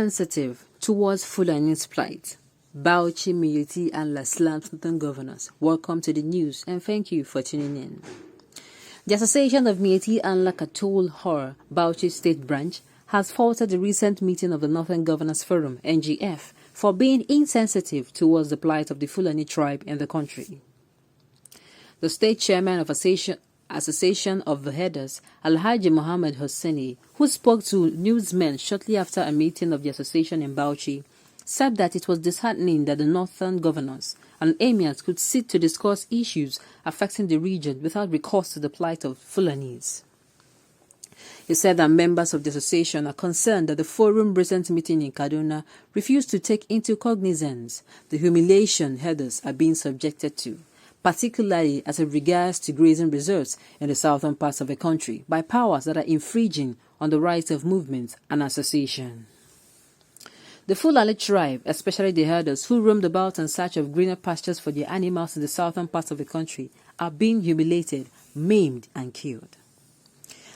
insensitive towards Fulanis' plight. Bauchi, Miyetti, and Lambasts governors, welcome to the news and thank you for tuning in. The Association of Miyetti and K′ll Bauchi State Branch has faulted the recent meeting of the Northern Governors Forum (NGF) for being insensitive towards the plight of the Fulani tribe in the country. The state chairman of Association of the Headers, Alhaji Muhammad Hosseini, who spoke to newsmen shortly after a meeting of the association in Bauchi, said that it was disheartening that the northern governors and emirs could sit to discuss issues affecting the region without recourse to the plight of Fulanis. He said that members of the association are concerned that the forum recent meeting in Kaduna refused to take into cognizance the humiliation herders are being subjected to, particularly as it regards to grazing reserves in the southern parts of the country by powers that are infringing on the rights of movement and association. The Fulani tribe, especially the herders who roamed about in search of greener pastures for their animals in the southern parts of the country, are being humiliated, maimed, and killed.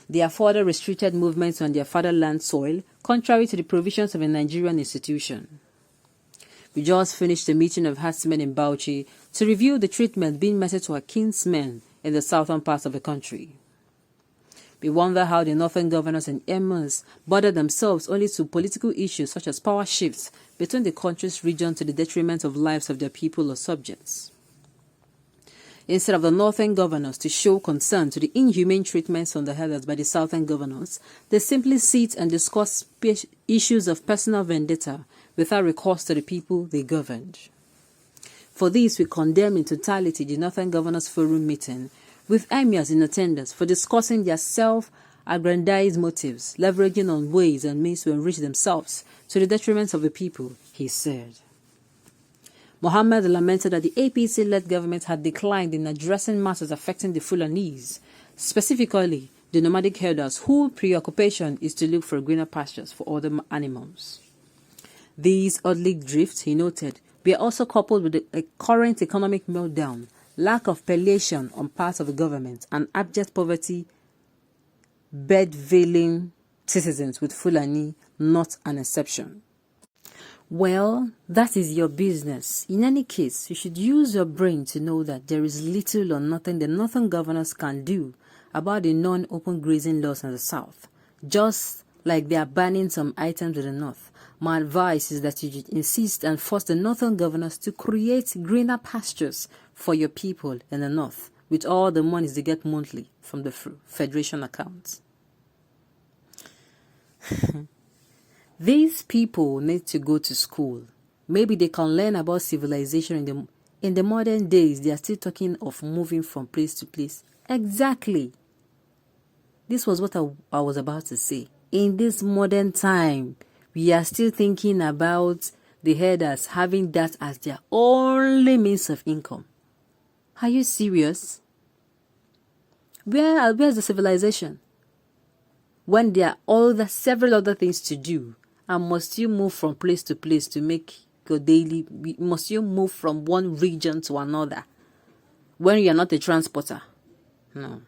They are further restricted movements on their fatherland soil, contrary to the provisions of a Nigerian institution. We just finished a meeting of herdsmen in Bauchi to review the treatment being meted to our kinsmen in the southern parts of the country. We wonder how the northern governors and emirs bother themselves only to political issues such as power shifts between the country's region to the detriment of lives of their people or subjects. Instead of the northern governors to show concern to the inhumane treatments on the herders by the southern governors, they simply sit and discuss issues of personal vendetta without recourse to the people they governed. For this, we condemn in totality the Northern Governors Forum meeting, with emirs in attendance, for discussing their self-aggrandized motives, leveraging on ways and means to enrich themselves to the detriment of the people, he said. Mohammed lamented that the APC-led government had declined in addressing matters affecting the Fulanis, specifically the nomadic herders whose preoccupation is to look for greener pastures for other animals. These oddly drifts, he noted, were also coupled with a current economic meltdown, lack of palliation on part of the government, and abject poverty bedveiling citizens, with Fulani not an exception. Well, that is your business. In any case, you should use your brain to know that there is little or nothing the northern governors can do about the non-open grazing laws in the south. Just like they are banning some items in the north, my advice is that you should insist and force the northern governors to create greener pastures for your people in the north with all the monies they get monthly from the federation accounts. These people need to go to school. Maybe they can learn about civilization in the modern days. They are still talking of moving from place to place. Exactly. This was what I was about to say. In this modern time, we are still thinking about the herders having that as their only means of income. Are you serious? Where's the civilization? When there are several other things to do, and must you move from place to place to make your daily? Must you move from one region to another when you are not a transporter? No.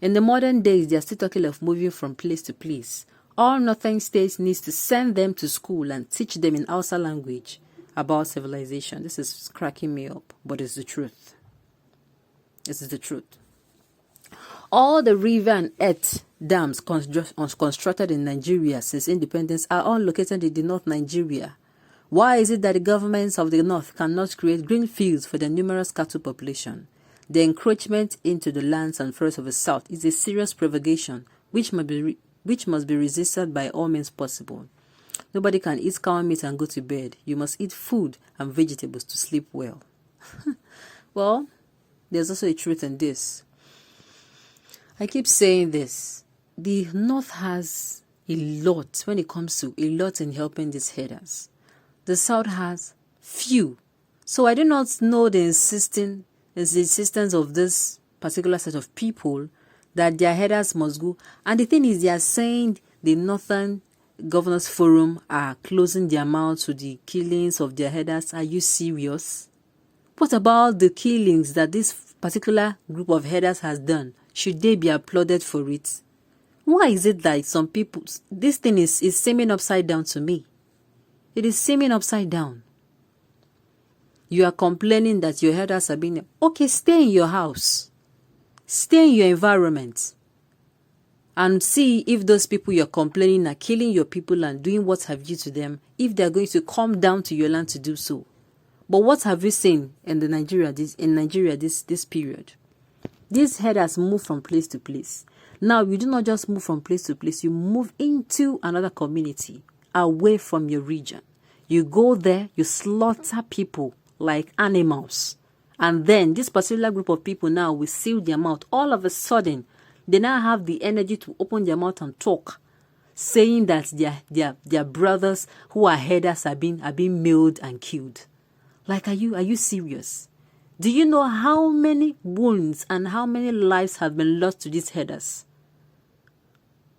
In the modern days, they are still talking of moving from place to place. All northern states needs to send them to school and teach them in Hausa language about civilization. This is cracking me up, but it's the truth. This is the truth. All the river and earth dams constructed in Nigeria since independence are all located in the North Nigeria. Why is it that the governments of the North cannot create green fields for the numerous cattle population? The encroachment into the lands and forests of the South is a serious provocation which must be resisted by all means possible. Nobody can eat cow meat and go to bed. You must eat food and vegetables to sleep well. Well, there's also a truth in this. I keep saying this. The North has a lot when it comes to a lot in helping these herders. The South has few. So I do not know the insistence of this particular set of people that their herders must go. And the thing is, they are saying the Northern Governors Forum are closing their mouths to the killings of their herders. Are you serious? What about the killings that this particular group of herders has done? Should they be applauded for it? Why is it that some people, this thing is seeming upside down to me? It is seeming upside down. You are complaining that your herders are being... Okay, stay in your house. Stay in your environment. And see if those people you're complaining are killing your people and doing what have you to them, if they're going to come down to your land to do so. But what have you seen in Nigeria this period? These herders move from place to place. Now, you do not just move from place to place. You move into another community, away from your region. You go there, you slaughter people like animals. And then this particular group of people now will seal their mouth. All of a sudden, they now have the energy to open their mouth and talk, saying that their brothers who are herders are being mauled and killed. Like, are you serious? Do you know how many wounds and how many lives have been lost to these herders?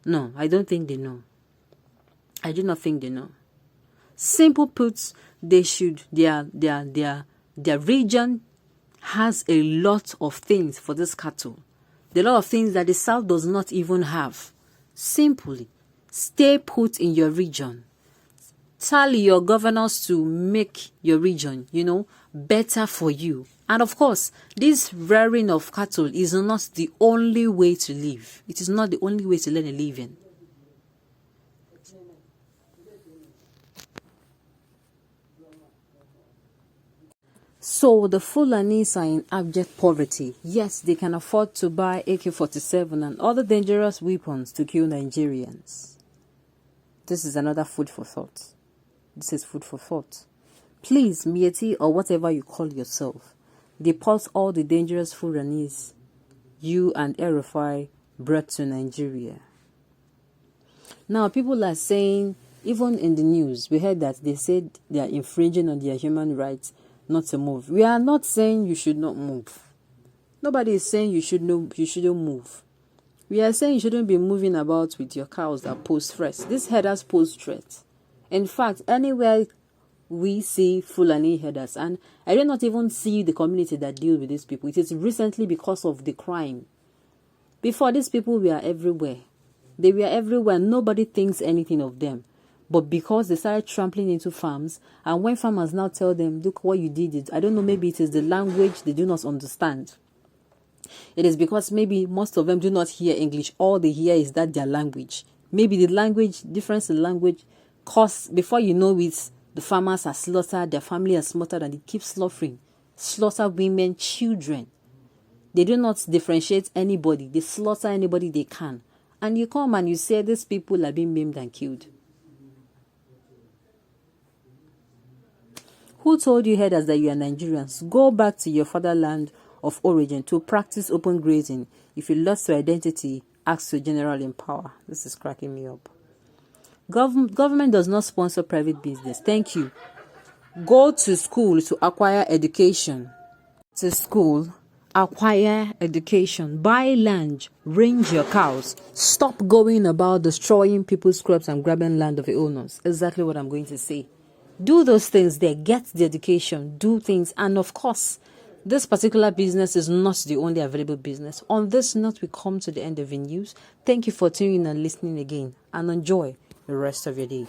No, I don't think they know. I do not think they know. Simple put, they should, their region has a lot of things for this cattle. A lot of things that the South does not even have. Simply, stay put in your region. Tell your governors to make your region, better for you. And of course, this rearing of cattle is not the only way to live. It is not the only way to learn a living. So the Fulanis are in abject poverty. Yes, they can afford to buy AK-47 and other dangerous weapons to kill Nigerians. This is another food for thought. This is food for thought. Please, Miyetti or whatever you call yourself, deport all the dangerous Fulanis you and RFI brought to Nigeria. Now, people are saying, even in the news, we heard that they said they are infringing on their human rights not to move. We are not saying you should not move. Nobody is saying you shouldn't move. We are saying you shouldn't be moving about with your cows that pose threats. These herders pose threats. In fact, anywhere we see Fulani herders, and I do not even see the community that deal with these people. It is recently because of the crime. Before, these people were everywhere. They were everywhere. Nobody thinks anything of them. But because they started trampling into farms, and when farmers now tell them, look what you did, I don't know, maybe it is the language they do not understand. It is because maybe most of them do not hear English. All they hear is that their language. Maybe the language, difference in language, cause, before you know it, the farmers are slaughtered, their family are slaughtered, and they keep slaughtering. Slaughter women, children. They do not differentiate anybody. They slaughter anybody they can. And you come and you say these people are being maimed and killed. Who told you herders that you are Nigerians? Go back to your fatherland of origin to practice open grazing. If you lost your identity, ask your general in power. This is cracking me up. Government does not sponsor private business. Thank you. Go to school to acquire education. To school, acquire education. Buy land. Range your cows. Stop going about destroying people's crops and grabbing land of the owners. Exactly what I'm going to say. Do those things there. Get the education. Do things. And of course, this particular business is not the only available business. On this note, we come to the end of the news. Thank you for tuning in and listening again. And enjoy the rest of your day.